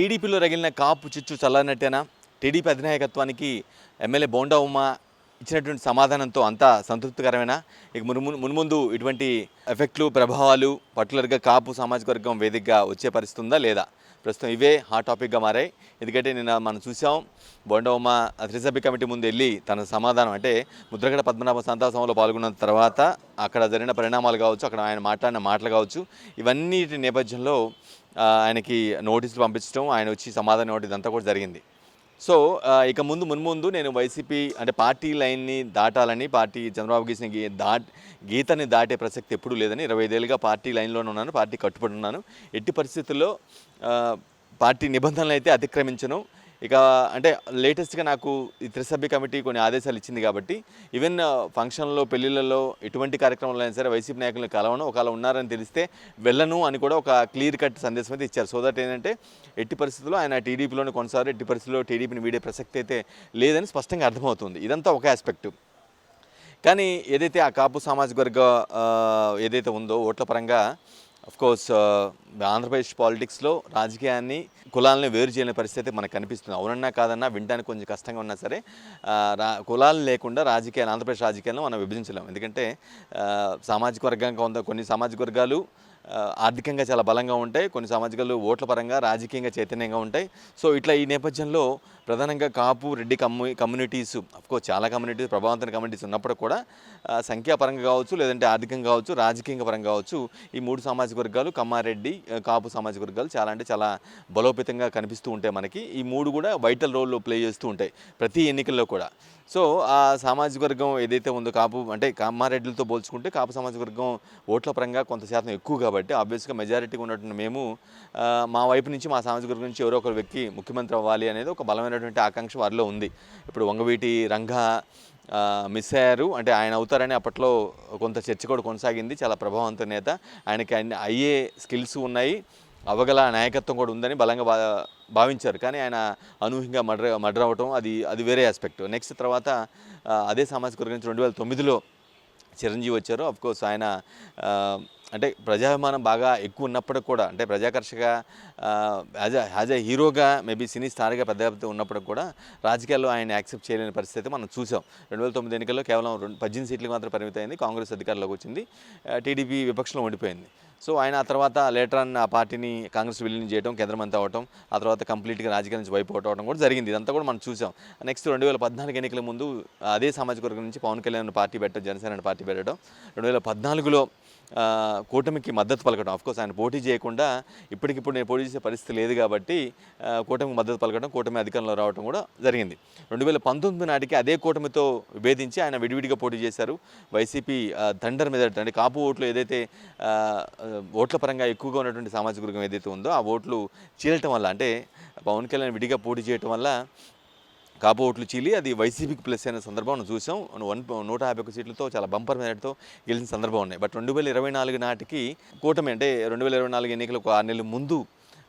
టీడీపీలో రగిలిన కాపు చిచ్చు చల్లనట్టేనా? TDP అధినాయకత్వానికి MLA bonda Uma ఇచ్చినటువంటి సమాధానంతో అంతా సంతృప్తికరమేనా? ఇక మున్ముందు ఇటువంటి ఎఫెక్ట్లు ప్రభావాలు పర్టికులర్గా కాపు సామాజిక వర్గం వేదికగా వచ్చే పరిస్థితి ఉందా లేదా? ప్రస్తుతం ఇవే హాట్ టాపిక్గా మారాయి. ఎందుకంటే నిన్న మనం చూసాం బోండా ఉమ త్రిసభ్య కమిటీ ముందు వెళ్ళి తన సమాధానం అంటే ముద్రగడ పద్మనాభ సంతాసంలో పాల్గొన్న తర్వాత అక్కడ జరిగిన పరిణామాలు కావచ్చు, అక్కడ ఆయన మాట్లాడిన మాటలు కావచ్చు, ఇవన్నిటి నేపథ్యంలో ఆయనకి నోటీసులు పంపించడం, ఆయన వచ్చి సమాధానం ఇవ్వడం ఇదంతా కూడా జరిగింది. సో ఇక మున్ముందు నేను వైసీపీ అంటే పార్టీ లైన్ని దాటాలని, పార్టీ చంద్రబాబు గీసిన గీతని దాటే ప్రసక్తి ఎప్పుడూ లేదని 25 ఏళ్ళుగా పార్టీ లైన్లోనే ఉన్నాను, పార్టీ కట్టుబడి ఉన్నాను. ఎట్టి పరిస్థితుల్లో పార్టీ నిబంధనలు అయితే అతిక్రమించను. ఇక అంటే లేటెస్ట్గా నాకు ఈ త్రిసభ్య కమిటీ కొన్ని ఆదేశాలు ఇచ్చింది కాబట్టి ఈవెన్ ఫంక్షన్లో, పెళ్ళిళ్ళలో, ఎటువంటి కార్యక్రమాలు అయినా సరే వైసీపీ నాయకులను కలవను, ఒకవేళ ఉన్నారని తెలిస్తే వెళ్ళను అని కూడా ఒక క్లియర్ కట్ సందేశం అయితే ఇచ్చారు. సో దట్ ఏంటంటే ఎట్టి పరిస్థితుల్లో ఆయన టీడీపీలోనే కొనసాగారు, ఎట్టి పరిస్థితుల్లో టీడీపీని వీడే ప్రసక్తి అయితే లేదని స్పష్టంగా అర్థమవుతుంది. ఇదంతా ఒక ఆస్పెక్టు. కానీ ఏదైతే ఆ కాపు సామాజిక వర్గ ఏదైతే ఉందో ఓట్ల పరంగా అఫ్కోర్స్ ఆంధ్రప్రదేశ్ పాలిటిక్స్లో రాజకీయాన్ని, కులాలని వేరు చేయని పరిస్థితి మనకు కనిపిస్తుంది. అవునన్నా కాదన్నా వినడానికి కొంచెం కష్టంగా ఉన్నా సరే కులాలు లేకుండా రాజకీయాలు, ఆంధ్రప్రదేశ్ రాజకీయాలను మనం విభజించలేము. ఎందుకంటే సామాజిక వర్గంగా కొన్ని సామాజిక వర్గాలు ఆర్థికంగా చాలా బలంగా ఉంటాయి, కొన్ని సామాజికాలు ఓట్ల పరంగా రాజకీయంగా చైతన్యంగా ఉంటాయి. సో ఇట్లా ఈ నేపథ్యంలో ప్రధానంగా కాపు, రెడ్డి కమ్యూనిటీస్, అఫ్కోర్స్ చాలా కమ్యూనిటీస్, ప్రభావవంతమైన కమ్యూనిటీస్ ఉన్నప్పుడు కూడా సంఖ్యాపరంగా కావచ్చు, లేదంటే ఆర్థికంగా కావచ్చు, రాజకీయంగా పరంగా కావచ్చు, ఈ 3 సామాజిక వర్గాలు కమ్మారెడ్డి, కాపు సామాజిక వర్గాలు చాలా అంటే చాలా బలోపేతంగా కనిపిస్తూ ఉంటాయి మనకి. ఈ 3 కూడా వైటల్ రోల్ ప్లే చేస్తూ ఉంటాయి ప్రతి ఎన్నికల్లో కూడా. సో ఆ సామాజిక వర్గం ఏదైతే ఉందో కాపు అంటే కమ్మారెడ్డిలతో పోల్చుకుంటే కాపు సామాజిక వర్గం ఓట్ల పరంగా కొంత శాతం ఎక్కువ కాబట్టి ఆబ్వియస్గా మెజారిటీగా ఉన్నటువంటి మేము మా వైపు నుంచి, మా సామాజిక వర్గం నుంచి ఎవరో ఒకరు వ్యక్తి ముఖ్యమంత్రి అవ్వాలి అనేది ఒక బలమైనటువంటి ఆకాంక్ష వారిలో ఉంది. ఇప్పుడు వంగవీటి రంగా మిస్ అయ్యారు, అంటే ఆయన అవుతారని అప్పట్లో కొంత చర్చ కూడా కొనసాగింది. చాలా ప్రభావవంత నేత, ఆయనకి అయ్యే స్కిల్స్ ఉన్నాయి, అవగల నాయకత్వం కూడా ఉందని బలంగా భావించారు. కానీ ఆయన అనూహ్యంగా మర్డర్ అవ్వటం అది వేరే ఆస్పెక్ట్. నెక్స్ట్ తర్వాత అదే సామాజిక వర్గం నుంచి 2009లో చిరంజీవి వచ్చారు. అఫ్కోర్స్ ఆయన అంటే ప్రజాభిమానం బాగా ఎక్కువ ఉన్నప్పటికి కూడా, అంటే ప్రజాకర్షగా యాజ్ ఎ హీరోగా మేబీ సినీ స్టార్గా పెద్ద ఉన్నప్పటికి కూడా రాజకీయాల్లో ఆయన యాక్సెప్ట్ చేయలేని పరిస్థితి మనం చూసాం. 2009 ఎన్నికల్లో కేవలం 18 సీట్లకు మాత్రం పరిమితమైంది, కాంగ్రెస్ అధికారంలోకి వచ్చింది, టీడీపీ విపక్షంలో ఉండిపోయింది. సో ఆయన ఆ తర్వాత లేటర్ ఆన్ ఆ పార్టీని కాంగ్రెస్ విలీనం చేయడం, కేంద్ర మంత్రి అవ్వటం, ఆ తర్వాత కంప్లీట్గా రాజకీయాల నుంచి వైపు అవటం కూడా జరిగింది. ఇదంతా కూడా మనం చూసాం. నెక్స్ట్ 2014 ఎన్నికల ముందు అదే సామాజిక వర్గం నుంచి పవన్ కళ్యాణ్ పార్టీ పెట్టడం, జనసేన పార్టీ పెట్టడం, 2014లో కూటమికి మద్దతు పలకడం. ఆఫ్కోర్స్ ఆయన పోటీ చేయకుండా ఇప్పటికిప్పుడు నేను పోటీ చేసే పరిస్థితి లేదు కాబట్టి కూటమికి మద్దతు పలకడం, కూటమి అధికారంలో రావడం కూడా జరిగింది. 2019 నాటికి అదే కూటమితో విభేదించి ఆయన విడివిడిగా పోటీ చేశారు. వైసీపీ థండర్ మీద, అంటే కాపు ఓట్లు ఏదైతే ఓట్ల పరంగా ఎక్కువగా ఉన్నటువంటి సామాజిక వర్గం ఏదైతే ఉందో ఆ ఓట్లు చీలటం వల్ల, అంటే పవన్ కళ్యాణ్ విడిగా పోటీ చేయటం వల్ల కాపు ఓట్లు చీలి అది వైసీపీకి ప్లస్ అయిన సందర్భం మనం చూసాం. 151 సీట్లతో చాలా బంపర్ మెజార్టీతో గెలిచిన సందర్భం ఉన్నాయి. బట్ 2024 నాటికి కూటమి, అంటే 2024 ఎన్నికలకు 6 నెలల ముందు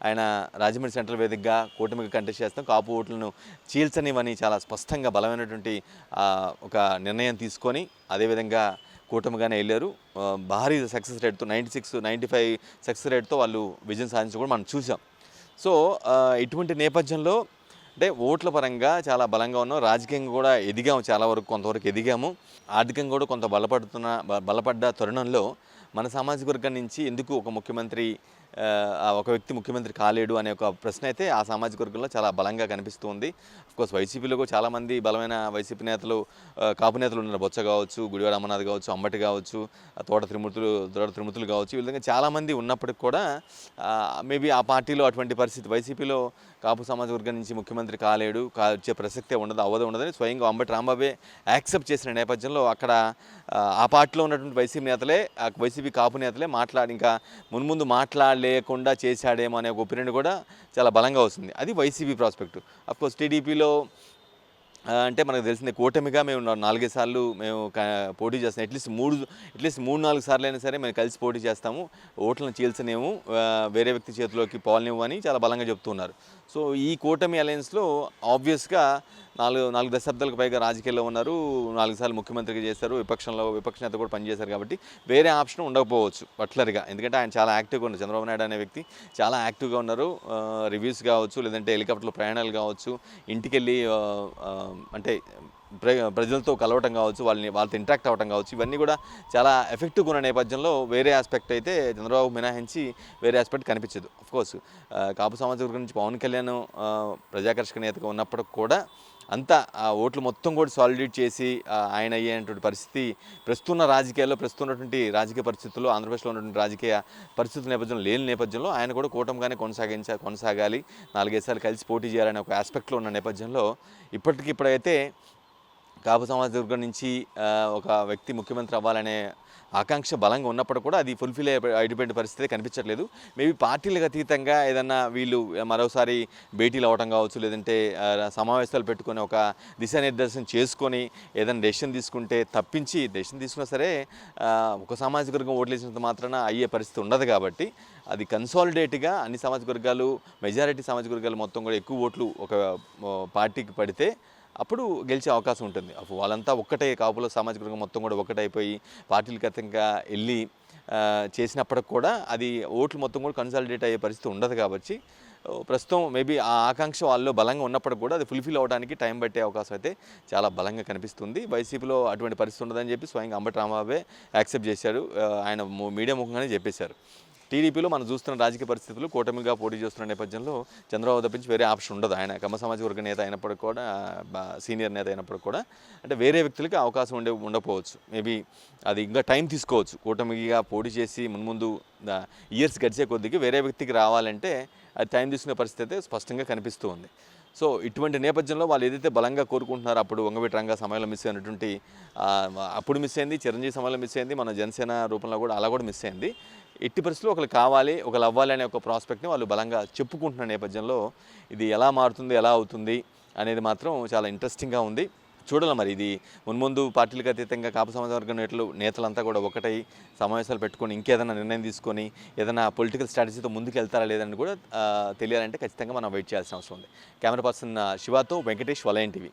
ఆయన రాజమండ్రి సెంట్రల్ వేదికగా కూటమికి కంటెస్ట్ చేస్తాం, కాపు ఓట్లను చీల్చనివని చాలా స్పష్టంగా బలమైనటువంటి ఒక నిర్ణయం తీసుకొని అదేవిధంగా కూటమిగానే వెళ్ళారు. భారీ సక్సెస్ రేట్తో 96-95 సక్సెస్ రేట్తో వాళ్ళు విజయం సాధించడం కూడా మనం చూసాం. సో ఇటువంటి నేపథ్యంలో అంటే ఓట్ల పరంగా చాలా బలంగా ఉన్నాం, రాజకీయంగా కూడా ఎదిగాము, చాలా వరకు కొంతవరకు ఎదిగాము, ఆర్థికంగా కూడా కొంత బలపడ్డ తరుణంలో మన సామాజిక వర్గం నుంచి ఎందుకు ఒక వ్యక్తి ముఖ్యమంత్రి కాలేడు అనే ఒక ప్రశ్న అయితే ఆ సామాజిక వర్గంలో చాలా బలంగా కనిపిస్తుంది. అఫ్కోర్స్ వైసీపీలో కూడా చాలామంది బలమైన వైసీపీ నేతలు, కాపు నేతలు ఉన్నారు. బొత్స కావచ్చు, గుడివాడ అమర్నాథ్ కావచ్చు, అంబటి కావచ్చు, తోట త్రిమూర్తులు కావచ్చు, ఈ విధంగా చాలామంది ఉన్నప్పటికి కూడా మేబీ ఆ పార్టీలో అటువంటి పరిస్థితి, వైసీపీలో కాపు సామాజిక వర్గం నుంచి ముఖ్యమంత్రి వచ్చే ప్రసక్తే ఉండదని స్వయంగా అంబటి రాంబాబే యాక్సెప్ట్ చేసిన నేపథ్యంలో అక్కడ ఆ పార్టీలో ఉన్నటువంటి వైసీపీ కాపు నేతలే ఇంకా మున్ముందు మాట్లాడలేకుండా చేశాడేమో అనే ఒక ఒపీనియన్ కూడా చాలా బలంగా వస్తుంది. అది వైసీపీ ప్రాస్పెక్ట్. అఫ్కోర్స్ టీడీపీలో అంటే మనకు తెలిసిందే కూటమిగా మేము 4, 5 సార్లు మేము పోటీ చేస్తాం. అట్లీస్ట్ 3, 4 సార్లైనా సరే మేము కలిసి పోటీ చేస్తాము. ఓట్లను చీల్చనేము, వేరే వ్యక్తి చేతిలోకి పోలనివ్వు అని చాలా బలంగా చెప్తున్నారు. సో ఈ కూటమి అలయన్స్‌లో ఆబ్వియస్‌గా 4 దశాబ్దాలకు పైగా రాజకీయాల్లో ఉన్నారు. 4 సార్లు ముఖ్యమంత్రిగా చేశారు. విపక్ష నేత కూడా పనిచేశారు కాబట్టి వేరే ఆప్షన్ ఉండకపోవచ్చు పర్టిక్యులర్‌గా. ఎందుకంటే ఆయన చాలా యాక్టివ్‌గా ఉన్నారు. చంద్రబాబు నాయుడు అనే వ్యక్తి చాలా యాక్టివ్‌గా ఉన్నారు. రివ్యూస్ కావచ్చు, లేదంటే హెలికాప్టర్‌లో ప్రయాణాలు కావచ్చు, ఇంటికెళ్ళి అంటే ప్రజలతో కలవటం కావచ్చు, వాళ్ళతో ఇంటరాక్ట్ అవ్వటం కావచ్చు, ఇవన్నీ కూడా చాలా ఎఫెక్టివ్గా ఉన్న నేపథ్యంలో వేరే ఆస్పెక్ట్ అయితే చంద్రబాబు మినహాయించి వేరే ఆస్పెక్ట్ కనిపించదు. ఆఫ్కోర్స్ కాపు సామాజిక వర్గం నుంచి పవన్ కళ్యాణ్ ప్రజాకర్షక నేతగా ఉన్నప్పటికి కూడా అంతా ఆ ఓట్లు మొత్తం కూడా సాలిడేట్ చేసి ఆయన అయ్యేటువంటి పరిస్థితి ప్రస్తున్నటువంటి రాజకీయ పరిస్థితుల్లో, ఆంధ్రప్రదేశ్లో ఉన్నటువంటి రాజకీయ పరిస్థితుల నేపథ్యంలో లేని నేపథ్యంలో ఆయన కూడా కూటమిగానే కొనసాగాలి, 4, 5 సార్లు కలిసి పోటీ చేయాలనే ఒక ఆస్పెక్ట్లో ఉన్న నేపథ్యంలో ఇప్పటికైతే కాపు సామాజిక వర్గం నుంచి ఒక వ్యక్తి ముఖ్యమంత్రి అవ్వాలనే ఆకాంక్ష బలంగా ఉన్నప్పుడు కూడా అది ఫుల్ఫిల్ అయిపోయిన పరిస్థితి కనిపించట్లేదు. మేబీ పార్టీలకు అతీతంగా ఏదన్నా వీళ్ళు మరోసారి భేటీలు అవ్వటం కావచ్చు, లేదంటే సమావేశాలు పెట్టుకొని ఒక దిశానిర్దేశం చేసుకొని ఏదైనా డెసిషన్ తీసుకున్నా సరే ఒక సామాజిక వర్గం ఓట్లేసినంత మాత్రాన అయ్యే పరిస్థితి ఉండదు. కాబట్టి అది కన్సాలిడేట్గా అన్ని సామాజిక వర్గాలు, మెజారిటీ సామాజిక వర్గాలు మొత్తం కూడా ఎక్కువ ఓట్లు ఒక పార్టీకి పడితే అప్పుడు గెలిచే అవకాశం ఉంటుంది. వాళ్ళంతా ఒక్కటే, కాపుల సామాజిక వర్గం మొత్తం కూడా ఒక్కటైపోయి పార్టీలకు అతీతంగా వెళ్ళి చేసినప్పటికి కూడా అది ఓట్లు మొత్తం కూడా కన్సాలిడేట్ అయ్యే పరిస్థితి ఉండదు. కాబట్టి ప్రస్తుతం మేబీ ఆ ఆకాంక్ష వాళ్ళలో బలంగా ఉన్నప్పటికి కూడా అది ఫుల్ఫిల్ అవ్వడానికి టైం పట్టే అవకాశం అయితే చాలా బలంగా కనిపిస్తుంది. వైసీపీలో అటువంటి పరిస్థితి ఉండదని చెప్పి స్వయంగా అంబటి రాంబాబే యాక్సెప్ట్ చేశారు. ఆయన మీడియా ముఖంగానే చెప్పేశారు. టీడీపీలో మనం చూస్తున్న రాజకీయ పరిస్థితులు కూటమిగా పోటీ చేస్తున్న నేపథ్యంలో చంద్రబాబు తప్పించి వేరే ఆప్షన్ ఉండదు. ఆయన కమ్మ సామాజిక వర్గ నేత అయినప్పటికి కూడా, సీనియర్ నేత అయినప్పటికి కూడా, అంటే వేరే వ్యక్తులకి అవకాశం ఉండకపోవచ్చు. మేబీ అది ఇంకా టైం తీసుకోవచ్చు. కూటమిగా పోటీ చేసి మున్ముందు ఇయర్స్ గడిచే కొద్దికి వేరే వ్యక్తికి రావాలంటే అది టైం తీసుకునే పరిస్థితి అయితే స్పష్టంగా కనిపిస్తూ ఉంది. సో ఇటువంటి నేపథ్యంలో వాళ్ళు ఏదైతే బలంగా కోరుకుంటున్నారో, అప్పుడు వంగవీటి రంగా సమయంలో మిస్ అయినటువంటి అప్పుడు మిస్ అయింది, చిరంజీవి సమయంలో మిస్ అయింది, మన జనసేన రూపంలో కూడా అలా కూడా మిస్ అయింది. ఎట్టి పరిస్థితుల్లో ఒకరు కావాలి, ఒకరు అవ్వాలి అనే ఒక ప్రాస్పెక్ట్ని వాళ్ళు బలంగా చెప్పుకుంటున్న నేపథ్యంలో ఇది ఎలా మారుతుంది, ఎలా అవుతుంది అనేది మాత్రం చాలా ఇంట్రెస్టింగ్గా ఉంది. చూడాలి మరి ఇది మున్ముందు పార్టీలకు అతీతంగా కాపు సమాజ వర్గం నేతలంతా కూడా ఒకటై సమావేశాలు పెట్టుకొని ఇంకేదైనా నిర్ణయం తీసుకొని ఏదైనా పొలిటికల్ స్ట్రాటజీతో ముందుకు వెళ్తారా లేదని కూడా తెలియాలంటే ఖచ్చితంగా మనం వెయిట్ చేయాల్సిన అవసరం ఉంది. కెమెరా పర్సన్ శివాతో వెంకటేష్, వలయన్ టీవీ.